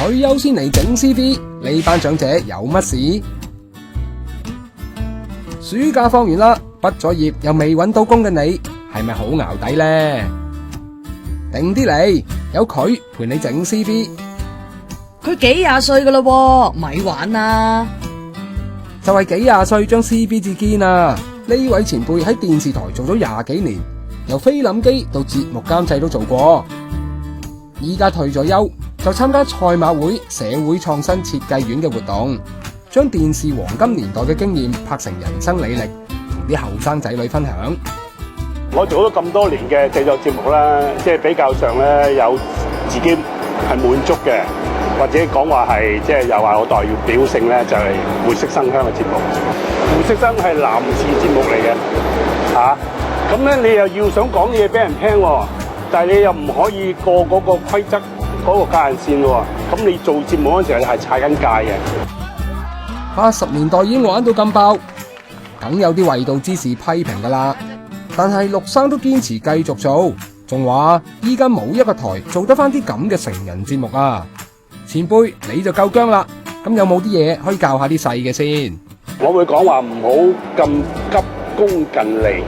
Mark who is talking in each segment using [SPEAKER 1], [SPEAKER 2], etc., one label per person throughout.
[SPEAKER 1] 退休先嚟整 CV， 呢班長者有乜事？暑假放完啦，畢咗業又未搵到工嘅你，係咪好淆底呢？定啲嚟，有佢陪你整 CV。
[SPEAKER 2] 佢幾廿歲噶啦喎，咪玩啦！
[SPEAKER 1] 就係幾廿歲將 CV 至堅啊！呢位前輩喺電視台做咗20幾年，由菲林機到節目監製都做過。依家退咗休，就參加賽馬會社會創新設計院嘅活動，將電視黃金年代嘅經驗拍成人生履歷，同啲後生仔女分享。
[SPEAKER 3] 我做咗咁多年嘅製作節目啦，即係比較上咧有自己係滿足嘅，或者講話係即係又話我代表性咧，就係會色生香嘅節目。會色生係男士節目嚟嘅，咁咧你又要想講嘢俾人聽喎，但係你又唔可以過嗰個規則嗰個界限線喎。咁你做節目嗰陣時候係踩緊界嘅。
[SPEAKER 1] 80年代已經玩到咁爆，梗有啲衛道之士批評噶啦。但係陸生都堅持繼續做，仲話依家冇一個台做得翻啲咁嘅成人節目啊！前輩你就夠薑啦，咁有冇啲嘢可以教下啲細嘅先？
[SPEAKER 3] 我會講話唔好咁急功近利，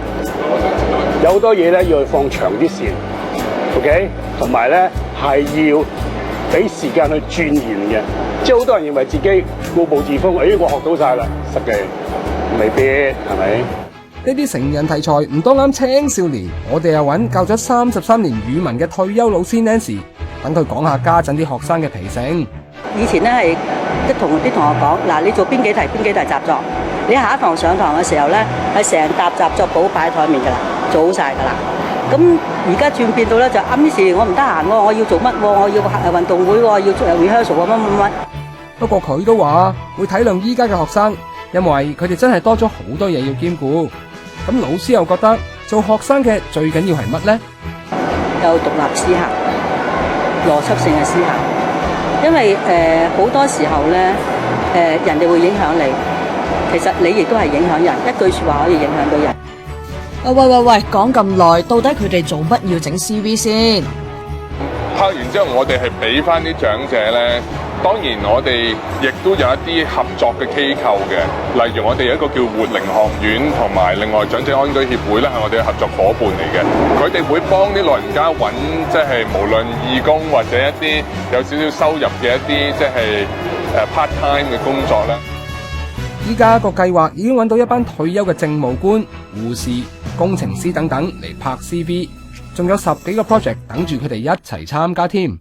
[SPEAKER 3] 有好多嘢咧要放長啲線 ，OK， 同埋咧係要俾時間去鑽研嘅。即係好多人認為自己固步自封，我學到晒啦，實際未必係咪？
[SPEAKER 1] 呢啲成人題材唔多啱青少年，我哋又揾教咗33年語文嘅退休老師 Nancy， 等佢講下家陣啲學生嘅脾性。
[SPEAKER 4] 以前咧係即同啲同學講，嗱，你做邊幾題習作，你下一堂上堂嘅時候咧係成沓習作簿擺喺台面噶啦，做好晒噶啦。咁而家轉變到咧就於是我唔得閒喎，我要做乜喎？我要運動會喎，要做 rehearsal 啊乜。
[SPEAKER 1] 不過佢都話會體諒依家嘅學生，因為佢哋真係多咗好多嘢要兼顧。咁老師又覺得做學生嘅最緊要係乜呢？
[SPEAKER 4] 有獨立思考、邏輯性嘅思考，因為好多時候咧人哋會影響你，其實你亦都係影響人，一句說話可以影響到人。
[SPEAKER 2] 喂，講咁耐，到底佢哋做乜要整 CV 先？
[SPEAKER 5] 拍完之後，我哋係俾翻啲長者咧。當然，我哋亦都有一啲合作嘅機構嘅，例如我哋有一個叫活齡學院，同埋另外長者安居協會咧，係我哋嘅合作伙伴嚟嘅。佢哋會幫啲老人家揾，即係無論義工或者一啲有少少收入嘅一啲，即係part time 嘅工作咧。
[SPEAKER 1] 依家個計劃已經揾到一班退休嘅政務官、護士、工程師等等嚟拍 CV， 仲有10幾個 project 等住佢哋一齊參加添。